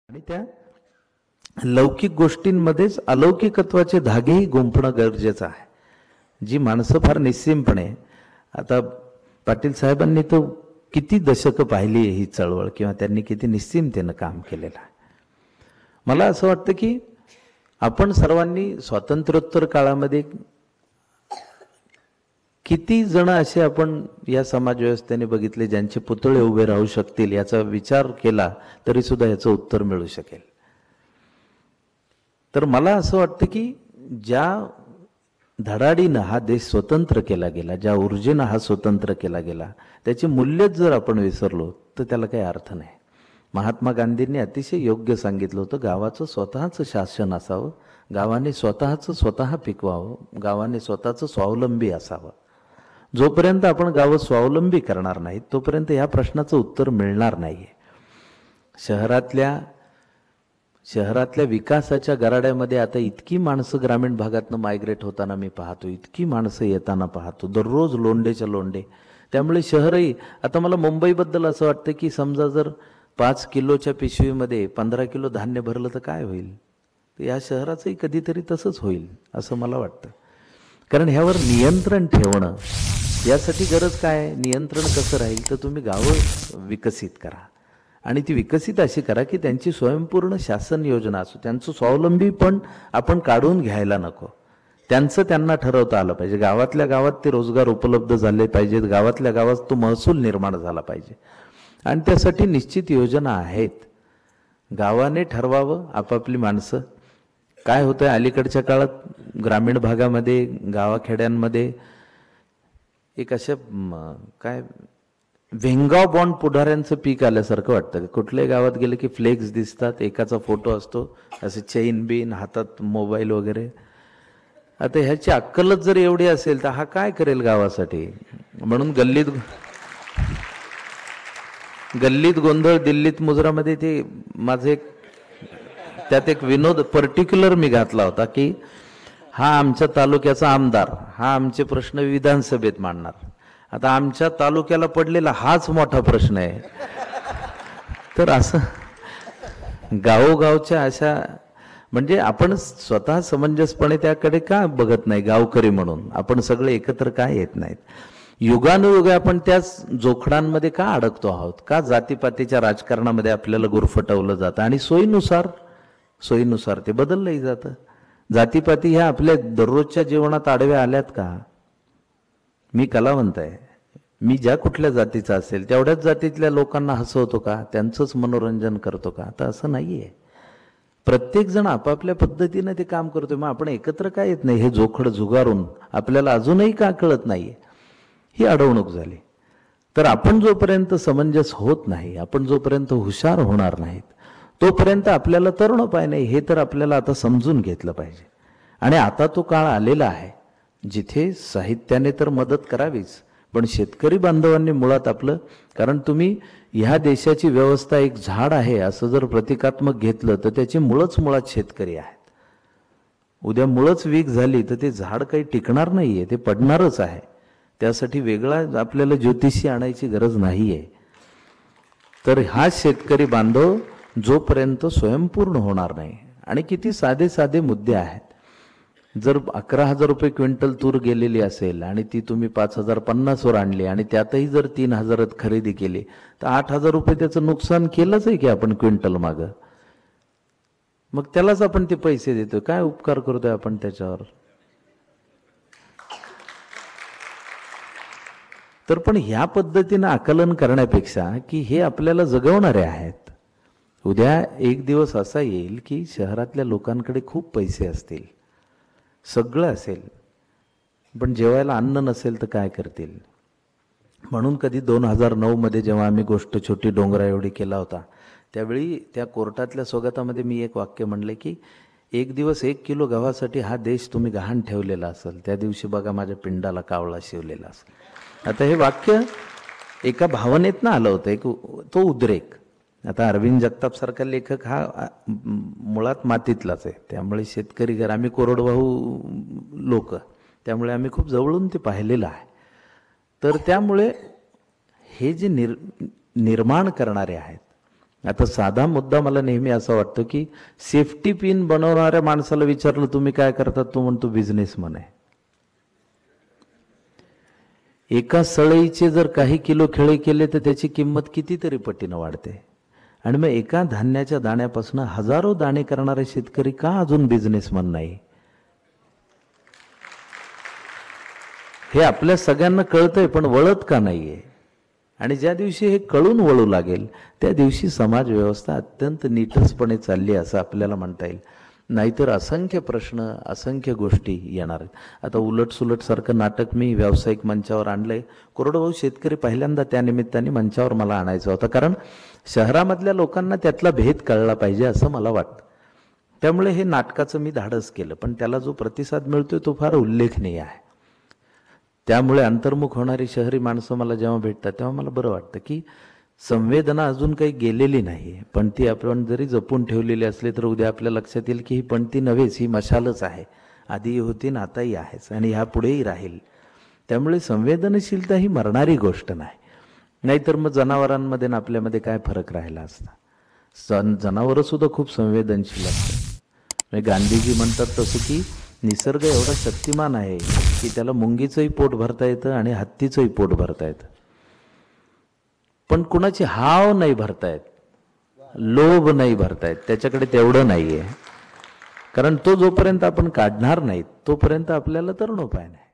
आणि त्या लौकिक गोष्टींमध्येच अलौकिकत्वाचे धागेही गुंफणं गरजेचं आहे. जी माणसं फार निस्सीमपणे, आता पाटील साहेबांनी तो किती दशकं पाहिली आहे ही चळवळ, किंवा त्यांनी किती निस्सीमतेनं काम केलेलं आहे. मला असं वाटतं की आपण सर्वांनी स्वातंत्र्योत्तर काळामध्ये किती जण असे आपण या समाजव्यवस्थेने बघितले ज्यांचे पुतळे उभे राहू शकतील याचा विचार केला तरी सुद्धा याचं उत्तर मिळू शकेल. तर मला असं वाटतं की ज्या धडाडीनं हा देश स्वतंत्र केला गेला, ज्या ऊर्जेनं हा स्वतंत्र केला गेला, त्याची मूल्यच जर आपण विसरलो तर त्याला काही अर्थ नाही. महात्मा गांधींनी अतिशय योग्य सांगितलं होतं, गावाचं स्वतःचं शासन असावं, गावाने स्वतःचं स्वतः पिकवावं, गावाने स्वतःचं स्वावलंबी असावं. जोपर्यंत आपण गावं स्वावलंबी करणार नाहीत तोपर्यंत या प्रश्नाचं उत्तर मिळणार नाहीये. शहरातल्या विकासाच्या गराड्यामध्ये आता इतकी माणसं ग्रामीण भागातनं मायग्रेट होताना मी पाहतो, इतकी माणसं येताना पाहतो, दररोज लोंडेच्या लोंडे. त्यामुळे शहरही, आता मला मुंबईबद्दल असं वाटतं की समजा जर 5 किलोच्या पिशवीमध्ये 15 किलो धान्य भरलं तर काय होईल, तर या शहराचंही कधीतरी तसंच होईल असं मला वाटतं. कारण ह्यावर नियंत्रण ठेवणं, यासाठी गरज काय, नियंत्रण कसं राहील तर तुम्ही गावं विकसित करा, आणि ती विकसित अशी करा की त्यांची स्वयंपूर्ण शासन योजना असो, त्यांचं स्वावलंबी पण आपण काढून घ्यायला नको, त्यांचं त्यांना ठरवता आलं पाहिजे. गावातल्या गावात ते रोजगार उपलब्ध झाले पाहिजेत, गावातल्या गावात तो महसूल निर्माण झाला पाहिजे, आणि त्यासाठी निश्चित योजना आहेत. गावाने ठरवावं आपापली माणसं. काय होतंय अलीकडच्या काळात ग्रामीण भागामध्ये, गावाखेड्यांमध्ये एक अशा काय वेंगाव बॉन्ड पुढाऱ्यांचं पीक आल्यासारखं वाटतं. कुठल्याही गावात गेलं की फ्लेक्स दिसतात, एकाचा फोटो असतो, असे चेन बिन, हातात मोबाईल वगैरे. आता ह्याची अक्कलच जर एवढी असेल तर हा काय करेल गावासाठी. म्हणून गल्लीत गोंधळ दिल्लीत मुजरामध्ये ते माझे त्यात एक विनोद पर्टिक्युलर मी घातला होता की हा आमच्या तालुक्याचा आमदार, हा आमचे प्रश्न विधानसभेत मांडणार. आता आमच्या तालुक्याला पडलेला हाच मोठा प्रश्न आहे. तर असं गावोगावच्या अशा, म्हणजे आपण स्वतः समंजसपणे त्याकडे का बघत नाही, गावकरी म्हणून आपण सगळे एकत्र का येत नाहीत. युगानुयुगे आपण त्याच जोखडांमध्ये का अडकतो आहोत, का जातीपातीच्या राजकारणामध्ये आपल्याला गुरफटवलं जातं, आणि सोयीनुसार ते बदललंही जातं. जातीपाती ह्या आपल्या दररोजच्या जीवनात आडव्या आल्यात का. मी कलावंत आहे, मी ज्या कुठल्या जातीचा असेल तेवढ्याच जातीतल्या लोकांना हसवतो का, त्यांचंच मनोरंजन करतो का, आता असं नाहीये. प्रत्येक जण आपापल्या पद्धतीने ते काम करतोय. मग आपण एकत्र का येत नाही, हे जोखड झुगारून आपल्याला अजूनही का कळत नाहीये, ही अडवणूक झाली. तर आपण जोपर्यंत समंजस होत नाही, आपण जोपर्यंत हुशार होणार नाहीत तोपर्यंत आपल्याला तरुणोपाय नाही, हे तर आपल्याला आता समजून घेतलं पाहिजे. आणि आता तो काळ आलेला आहे जिथे साहित्याने तर मदत करावीच, पण शेतकरी बांधवांनी मुळात आपलं, कारण तुम्ही ह्या देशाची व्यवस्था एक झाड आहे असं जर प्रतिकात्मक घेतलं तर त्याची मुळात शेतकरी आहेत. उद्या मुळच वीक झाली तर ते झाड काही टिकणार नाहीये, ते पडणारच आहे. त्यासाठी वेगळा आपल्याला ज्योतिषी आणायची गरज नाहीये. तर हा शेतकरी बांधव जोपर्यंत स्वयंपूर्ण होणार नाही, आणि किती साधे साधे मुद्दे आहेत. जर 11,000 रुपये क्विंटल तूर गेलेली असेल आणि ती तुम्ही 5,050 वर आणली, आणि त्यातही जर 3,000 खरेदी केली तर 8,000 रुपये त्याचं नुकसान केलंच आहे की आपण क्विंटल माग. मग त्यालाच आपण ते पैसे देतोय, काय उपकार करतोय आपण त्याच्यावर. तर पण ह्या पद्धतीनं आकलन करण्यापेक्षा की हे आपल्याला जगवणारे आहेत. उद्या एक दिवस असा येईल की शहरातल्या लोकांकडे खूप पैसे असतील, सगळं असेल, पण जेवायला अन्न नसेल तर काय करतील. म्हणून कधी 2009 मध्ये जेव्हा आम्ही गोष्ट छोटी डोंगरा एवढी केला होता, त्यावेळी त्या कोर्टातल्या स्वागतामध्ये मी एक वाक्य म्हणले की एक दिवस 1 किलो गव्हासाठी हा देश तुम्ही गहाण ठेवलेला असेल, त्या दिवशी बघा माझ्या पिंडाला कावळा शिवलेला असेल. आता हे वाक्य एका भावनेतनं आलं होतं, एक तो उद्रेक. आता अरविंद जगताप सारखा लेखक हा मुळात मातीतलाच आहे, त्यामुळे शेतकरी घर, आम्ही कोरडवाहू लोक, त्यामुळे आम्ही खूप जवळून ते पाहिलेलं आहे. तर त्यामुळे हे जे निर्माण करणारे आहेत आता साधा मुद्दा मला नेहमी असा वाटतो की सेफ्टी पिन बनवणाऱ्या माणसाला विचारलं तुम्ही काय करतात, तो म्हणतो बिझनेसमन आहे. एका सळईचे जर काही किलो खिळे केले तर त्याची किंमत कितीतरी पटीनं वाढते. आणि मग एका धान्याच्या दाण्यापासून हजारो दाणे करणारे शेतकरी का अजून बिझनेसमन नाही, हे आपल्या सगळ्यांना कळतंय, पण वळत का नाहीये. आणि ज्या दिवशी हे कळून वळू लागेल त्या दिवशी समाज व्यवस्था अत्यंत नीटसपणे चालली असं आपल्याला म्हणता येईल. नाहीतर असंख्य प्रश्न, असंख्य गोष्टी येणार आहेत. आता उलटसुलट सारखं नाटक मी व्यावसायिक मंचावर आणलंय. कोरडवाहू शेतकरी पहिल्यांदा त्या निमित्ताने मंचावर मला आणायचा होता, कारण शहरामधल्या लोकांना त्यातला भेद कळला पाहिजे असं मला वाटतं. त्यामुळे हे नाटकाचं मी धाडस केलं, पण त्याला जो प्रतिसाद मिळतोय तो फार उल्लेखनीय आहे. त्यामुळे अंतर्मुख होणारी शहरी माणसं मला जेव्हा भेटतात तेव्हा मला बरं वाटतं की संवेदना अजून काही गेलेली नाही, पण ती आपण जरी जपून ठेवलेली असली तर उद्या आपल्या लक्षात येईल की ही पणती नव्हेच, ही मशालच आहे. आधी होती ना आताही आहेच आणि ह्या पुढेही राहील. त्यामुळे संवेदनशीलता ही मरणारी गोष्ट नाही. नाहीतर मग जनावरांमध्ये आणि आपल्यामध्ये काय फरक राहिला असता. जनावरं सुद्धा खूप संवेदनशील असतात. गांधीजी म्हणतात तसं की निसर्ग एवढा शक्तिमान आहे की त्याला मुंगीचंही पोट भरता येतं आणि हत्तीचंही पोट भरता येतं, पण कुणाची हाव नाही भरतायत, लोभ नाही भरतायत. त्याच्याकडे तेवढं नाहीये, कारण तो जोपर्यंत आपण काढणार नाही तोपर्यंत आपल्याला तरुण उपाय नाही.